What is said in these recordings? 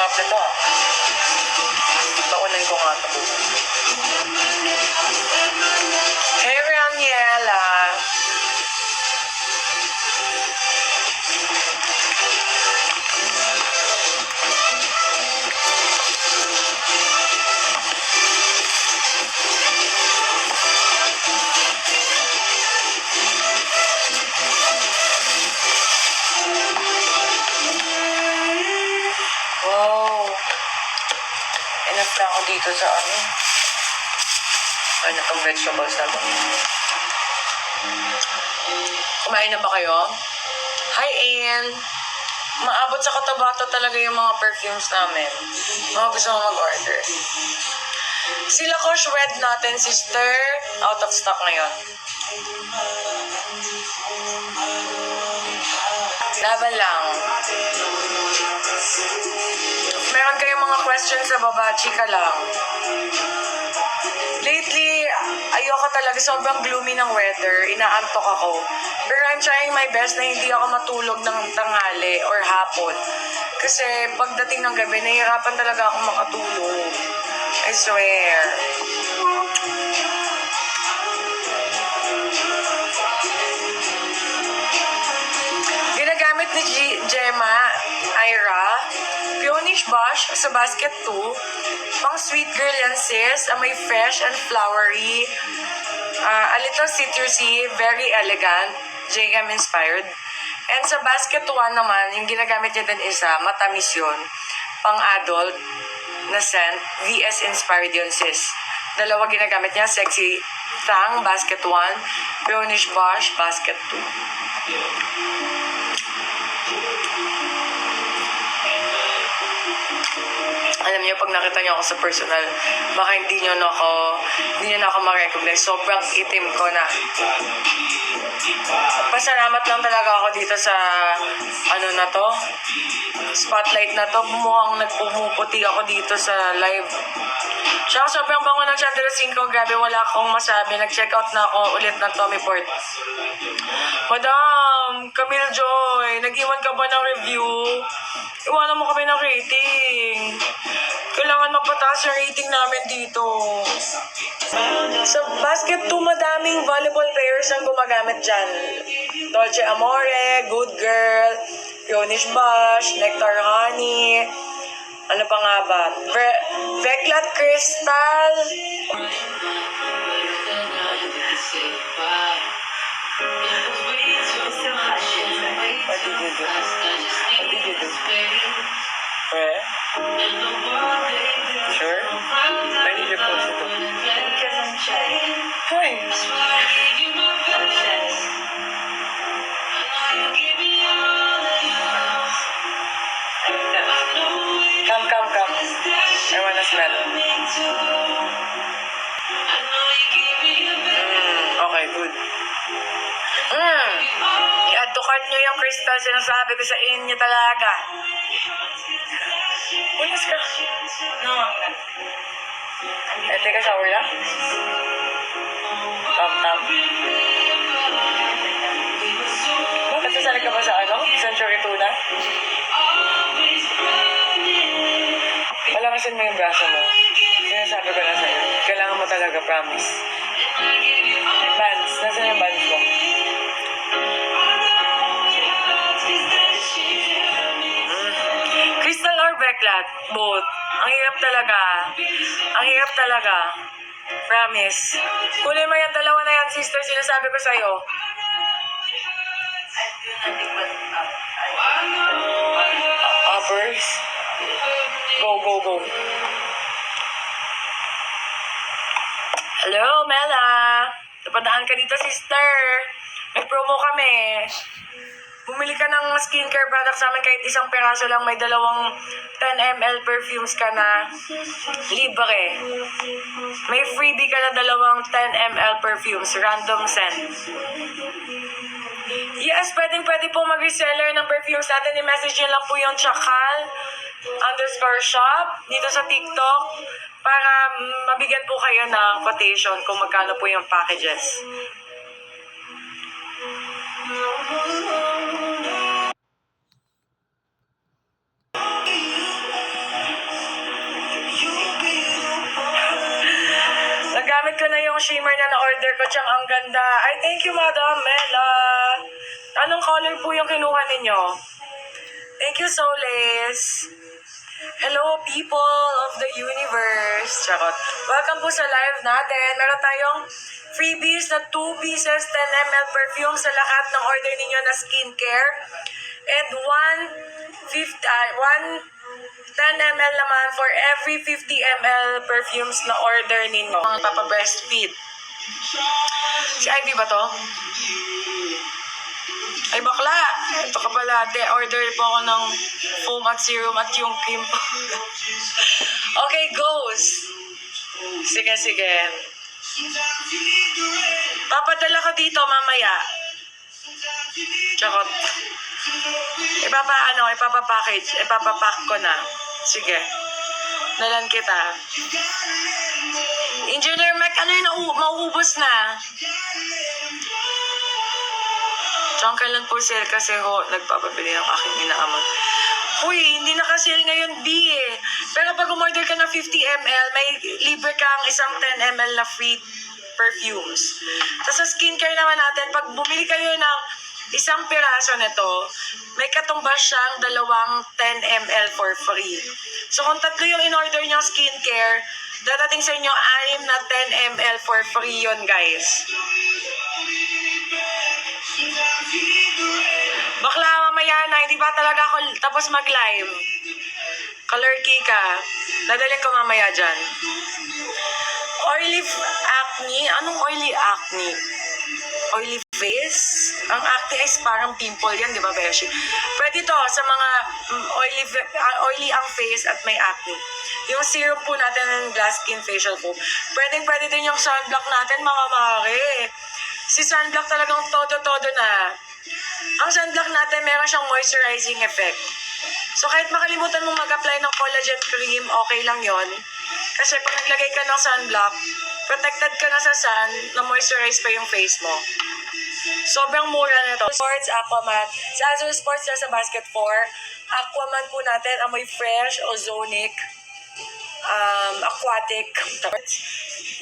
sarap nito ah. Paunan ko nga ito. Hey, Raniela. Wow. Enough na ako dito sa ano. Ano itong vegetables na ba? Kumain na ba kayo? Hi, Ann! Maabot sa Cotabato talaga yung mga perfumes namin. Mga gusto mo mag-order. Sila Kosh Red natin, sister. Out of stock ngayon. Laban lang. Meron kayong mga questions sa baba, chika lang. Lately, ayoko talaga. Sobrang gloomy ng weather. Inaantok ako. Pero I'm trying my best na hindi ako matulog ng tanghali or hapon. Kasi pagdating ng gabi, nahihirapan talaga ako makatulog. I swear. Ginagamit ni Gemma, Ira, Peonish Blush sa basket 2. Pang sweet girl yan sis. May fresh and flowery. A little citrusy, very elegant. JM inspired. And sa basket 1 naman, yung ginagamit niya din isa, matamis yun. Pang adult na scent, VS inspired yun sis. Dalawa ginagamit niya, Sexy Tang, basket 1. Peonish Blush, basket 2. Alam niyo, pag nakita niyo ako sa personal, baka hindi niyo na ako ma-recognize. Sobrang itim ko na. Pasalamat lang talaga ako dito sa, na to, spotlight na to. Mukhang nagpumuputi ako dito sa live. Tsaka sobrang bango ng Chandra 5. Grabe, wala akong masabi. Nag-check out na ako ulit ng Tommy Port. Madam, Camille Joy, nag-iwan ka ba ng review? Iwanan mo kami ng rating. Kailangan mapataas yung rating namin dito. Sa basket 2, madaming volleyball players ang gumagamit dyan. Dolce Amore, Good Girl, Peonish Blush, Nectar Honey, ano pa nga ba? Veclat Crystal. What did you do? Where? Sure? Why did you post it? Because I'm shy. Hi. Come. I wanna smell. Okay, good. I-add to cart nyo yung crystal. Sinasabi ko sa inyo talaga. Ulas ka. No, I'm not. Take a shower lang? Tam. Bakit sasali ka ba sa Century Tuna? Palakasin mo yung braso mo. Sinasabi ko na sa'yo. Kailangan mo talaga, promise. Bands. Nasaan yung bands mo? Crystal or Veclat? Both. Ang hirap talaga. Promise. Kunin mo yung dalawa na yan, sister. Sinasabi ko sa'yo. Uppers. Go. Hello, Mela. Napadaan ka dito, sister. May promo kami. Bumili ka ng skincare product sa amin kahit isang peraso lang, may dalawang 10 ml perfumes ka na libre. May freebie ka na dalawang 10 ml perfumes, random scent. Yes, pwede po mag-reseller ng perfumes natin. I-message nyo lang po yung Chakal_shop dito sa TikTok para mabigyan po kayo ng quotation kung magkano po yung packages. ko na yung shimmer na na-order ko. Tsang ang ganda. Ay, thank you, Madam Mela. Anong color po yung kinuha ninyo? Thank you, Soles. Hello, people of the universe. Charot. Welcome po sa live natin. Meron tayong freebies na 2 pieces 10 ml perfume sa lahat ng order ninyo na skincare. And 10 ml naman for every 50 ml perfumes na order ninyo. Mga papa-breastfeed. Si Ivy ba to? Ay, bakla! Ito ka pala. Order po ako ng foam at serum at yung cream po. Okay, goes! Sige, sige. Papadala ko dito mamaya. Charot. Ipapapackage. Ipapapack ko na. Sige. Nalan kita. Engineer Mac, ano yung mauubos na? Diyan kailan po sale kasi nagpapabili ng aking inaamon. Uy, hindi naka-sale ngayon, B eh. Pero pag umorder ka ng 50 ml, may libre kang isang 10 ml na free perfumes. Tapos sa skincare naman natin, pag bumili kayo ng isang piraso nito, may katumbas siyang 2 10 ml for free. So kung 3 yung in-order nyo skincare, dadating sa inyo 6 na 10 ml for free yun, guys. Bakla, mamaya na, hindi ba talaga ako tapos mag-live? Kalurky ka. Dadalhin ko mamaya dyan. Oily acne? Anong oily acne? Oily face? Ang acne is parang pimple yan, di ba, Beshi? Pwede to sa mga oily ang face at may acne. Yung serum po natin ng Glass Skin Facial po. Pwede din yung sunblock natin, mga mare. Si sunblock talagang todo-todo na. Ang sunblock natin, meron siyang moisturizing effect. So kahit makalimutan mong mag-apply ng collagen cream, okay lang yon. Kasi pag naglagay ka ng sunblock, protected ka na sa sun, na-moisturize pa yung face mo. Sobrang mura nito. Sports, Aquaman. Sa Azure Sports na sa Basket 4, Aquaman po natin, amoy fresh, ozonic, aquatic.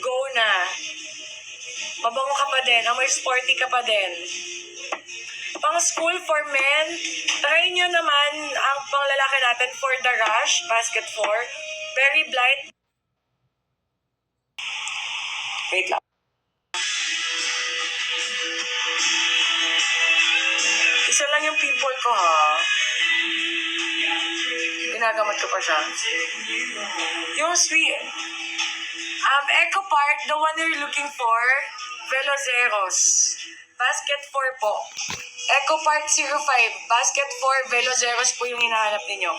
Go na. Mabango ka pa din, amoy sporty ka pa din. Pang school for men, try nyo naman ang panglalaki natin for the rush, Basket 4. Very blight. Wait lang. Isa lang yung pimple ko, ha. Ginagamot ko pa siya. Yung sweet, Eco Park, the one you're looking for, Veloceros. Basket 4 po. Eco Park 05, Basket 4, Veloceros po yung hinahanap ninyo.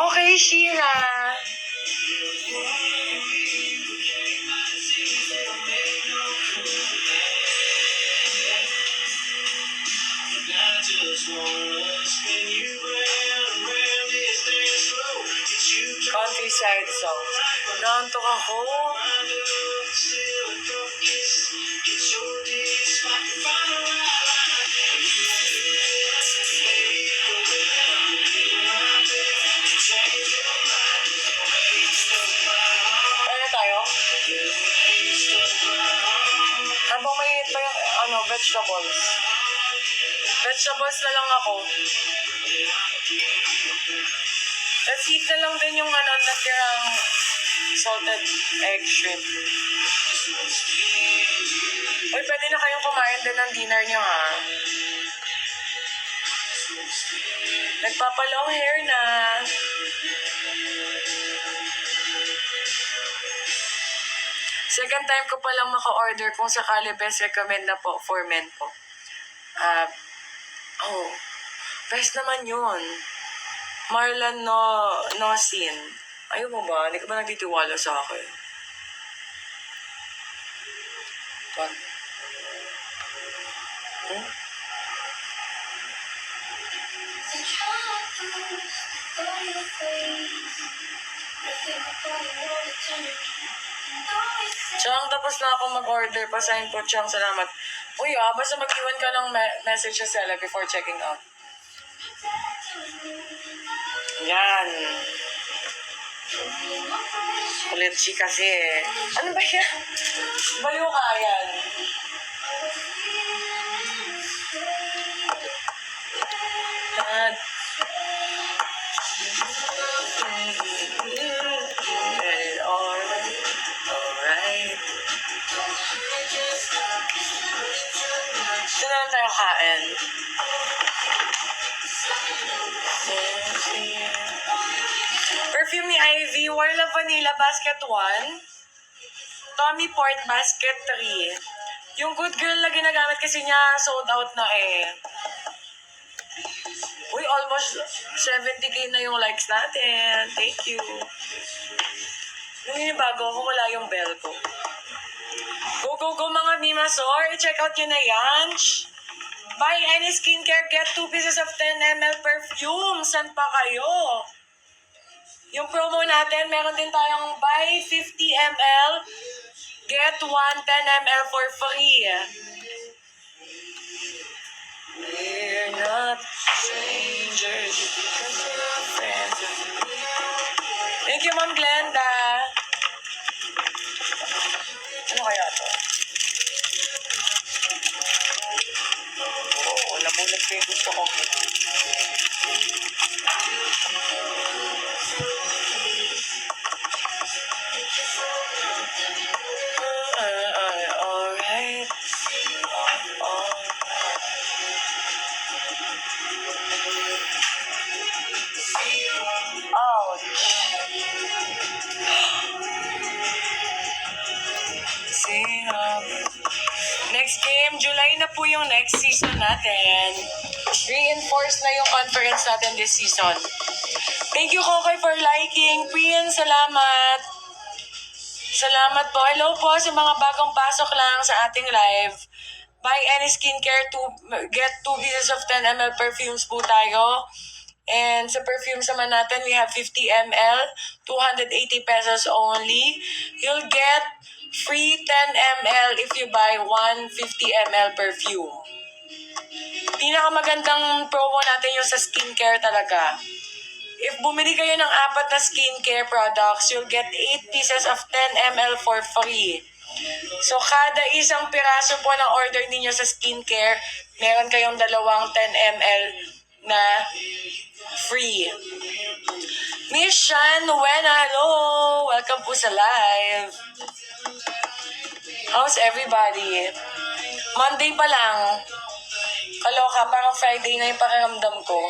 Okay, Shira. Countryside song. Naantok ako. Ano tayo? Habang mainit pa yung vegetables. Vegetables na lang ako. Let's eat na lang din yung natirang salted egg shrimp. Uy, pwede na kayong kumain din ng dinner nyo, ha? Nagpapalong hair na. Second time ko palang maka-order kung sakali best recommend na po for men po. Best naman yun. Marlan Nosin. Ayaw mo ba? Hindi ka ba nagtitiwala sa akin? What? Chang, tapos na ako mag-order. Pasahin po, Chang. Salamat. Uy, basta mag-iwan ka ng message sa Stella before checking out. Yan. Ulit si kasi eh. Ano ba yan? Baliw ka yan. Yan. Alright. Ito na lang tayo kain. Perfume ni Ivy, Warla Vanilla Basket 1. Tommy Port Basket 3. Yung Good Girl na ginagamit kasi niya, sold out na eh. Uy, almost 70k na yung likes natin. Thank you. Nung inibago ako, wala yung bell ko. Go, go, go mga Mimasor. I-check out nyo na yan. Buy any skincare, get 2 pieces of 10 ml perfume. San pa kayo? Yung promo natin, meron din tayong buy 50 ml, get 1 10 ml for free. We're not strangers because we're friends. Thank you, Ma'am Glenda. Ano kaya to? Oo, nabulag ko yung gusto ko. Alright. Ouch. Next game, July na po yung next season natin. Reinforce na yung conference natin this season. Thank you, Kokoy, for liking. Priyan, salamat. Salamat po. Hello po sa mga bagong pasok lang sa ating live. Buy any skincare to get 2 pieces of 10 ml perfumes po tayo. And sa perfumes naman natin, we have 50 ml, 280 pesos only. You'll get free 10 ml if you buy 150 ml perfume. Pinakamagandang promo natin yung sa skincare talaga. If bumili kayo ng 4 na skincare products, you'll get 8 pieces of 10 ml for free. So, kada isang piraso po ng order ninyo sa skincare, meron kayong 2 10 ml na free. Miss Shan Nuena, hello! Welcome po sa live. How's everybody? Monday pa lang. Kaloka, parang Friday na yung pakiramdam ko.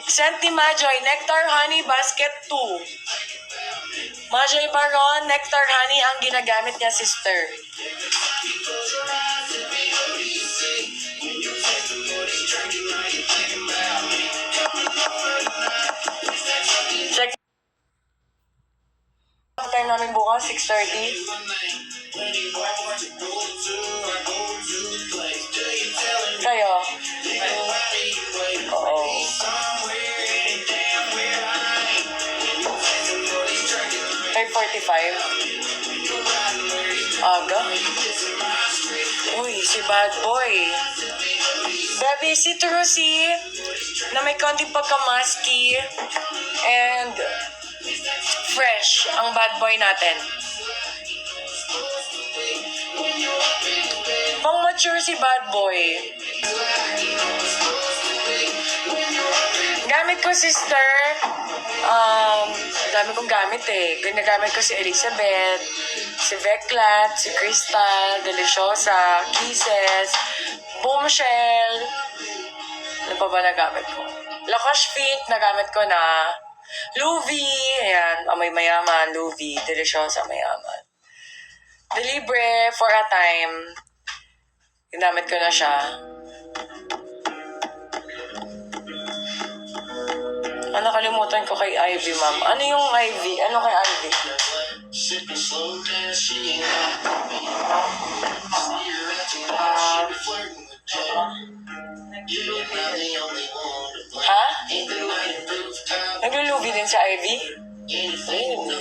Sent ni Majoy, Nectar Honey Basket 2. Majoy Baron, Nectar Honey ang ginagamit niya, sister. Check time namin bukas, 6:30. Kayo? Oo. 5:45. Aga? Uy, si Bad Boy. Baby, si Trucy, na may konting pagka-musky and fresh ang Bad Boy natin. Pang-mature si Bad Boy. Gamit ko, sister, dami kong gamit eh. Ginagamit ko si Elizabeth, si Veclat, si Crystal, Deliciosa, Kisses, Bombshell. Ano pa ba nagamit ko? Lacoste Fit, nagamit ko na. Louis, ayan, amoy mayaman, Louis, Deliciosa, mayaman. Delibre, for a time. Ginamit ko na siya. Nakalimutan ko kay Ivy, ma'am. Ano yung Ivy? Ano kay Ivy? Ha? Naglulubi din sa Ivy? Oh.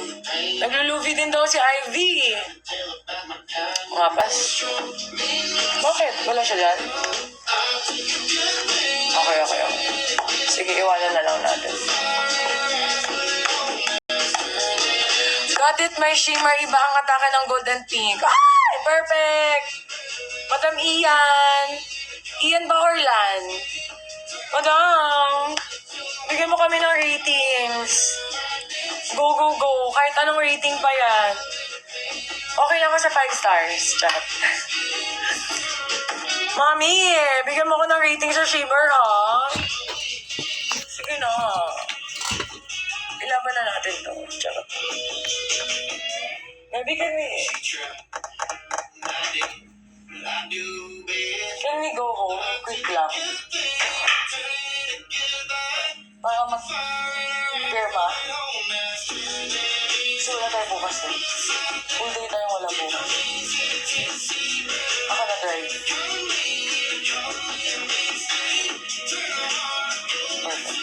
Nagluluvi din daw si Ivy. Mapas. Bakit? Wala siya dyan? Okay. Sige, iwanan na lang natin. Got it, my shimmer. Iba ang atake ng golden pink. Ay! Perfect! Madam Ian. Ian ba Orlan? Madam, bigyan mo kami ng ratings. Go. Kahit anong rating pa yan. Okay lang ako sa 5 stars. Chat. Mami, bigyan mo ko ng rating sa shimmer, ha? Sige na. Ilaban na natin to. Charot. Maybe can we go home? Quick lang. Para mag-pirma. Kasi wala tayo bukas eh. Full day tayong wala bukas. Ako na drive. Perfect.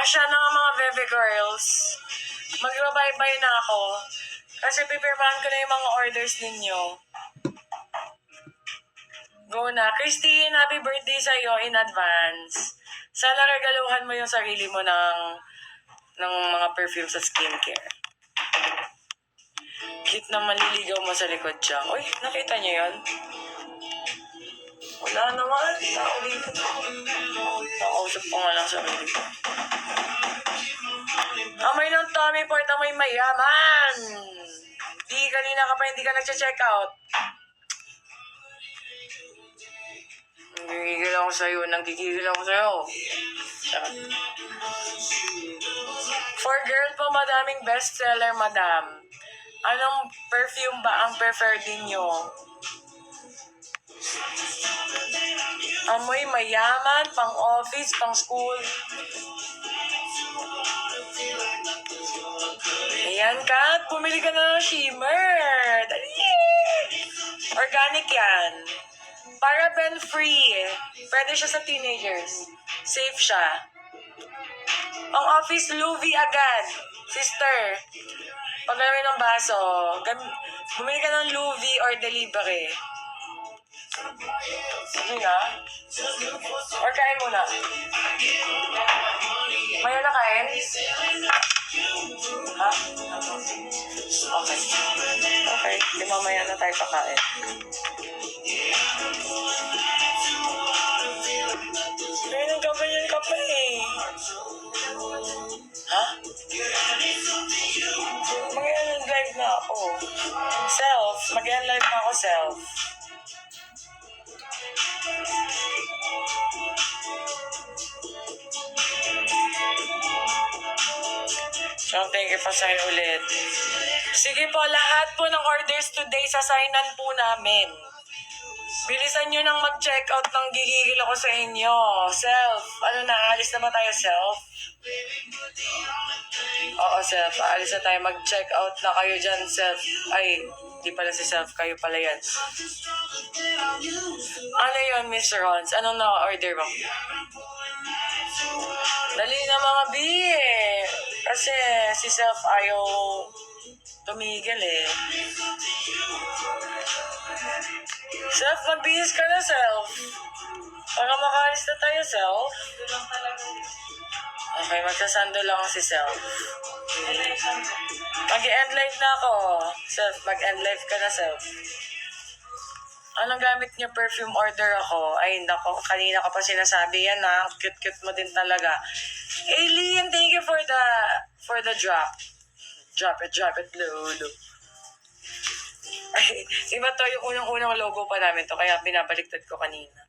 Asya na nga mga bebe girls. Magbabay-bye na ako. Kasi pipirmahan ko na yung mga orders ninyo. Go na. Christine, happy birthday sa'yo in advance. Sana regaluhan mo yung sarili mo ng mga perfume sa skincare. Cute na maliligaw mo sa likod siya. Uy, nakita niyo yun? Wala naman. Tao dito. Nakausap ko nga lang sa sarili. Amoy ng Tommy Port, amoy mayaman. Kanina ka pa hindi ka nagche-check out. Nagigigil ako sa'yo. For girl po, madaming bestseller, madam. Anong perfume ba ang preferred ninyo? Amoy mayaman, pang office, pang school. Ayan, Kat. Bumili ka na ng shimmer. Dali! Organic yan. Paraben-free. Pwede siya sa teenagers. Safe siya. Pang office, Louis agad. Sister, paglalagay ng baso, bumili ka ng Louis or delivery. Sige na. Or kain muna. Maya na kain? Ha? Okay. Di mamaya na tayo pakain. Pero nagkaganyan ka pa eh. Ha? Mag-end live na ako. Mag-end live na ako, self. So, thank you pa sign ulit. Sige po, lahat po ng orders today, sasignan po namin. Bilisan nyo nang mag-check out ng gigigil ako sa inyo. Self, aalis na ba tayo, self? Oo, self, aalis na tayo. Mag-check out na kayo dyan, self. Ay, di pala si self, kayo pala yan. Ano yun, Miss Rons? Anong na-order mo? Dali na mga B eh. Kasi si self ayaw tumigil eh. Self, magbihis ka na, self. Para makaalis na tayo, self. Okay, magsasando lang si self. Mag-end live na ako. Self, mag-end live ka na, self. Anong gamit niyo? Perfume order ako. Ay, nako, kanina ka pa sinasabi yan ha. Cute-cute mo din talaga. Aileen, thank you for the drop. Drop it, Lolo. Ay, iba to yung unang-unang logo pa namin to, kaya binabaliktad ko kanina.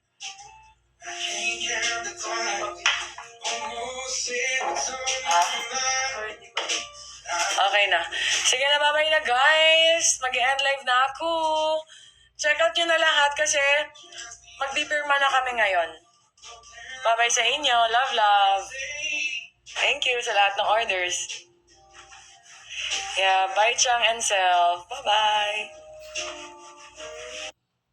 Ha? Okay na. Sige na, bye-bye na guys. Mag-end live na ako. Check out nyo na lahat kasi mag-dipirma na kami ngayon. Bye-bye sa inyo. Love. Thank you sa lahat ng orders. Yeah, bye Chang and Self. Bye-bye.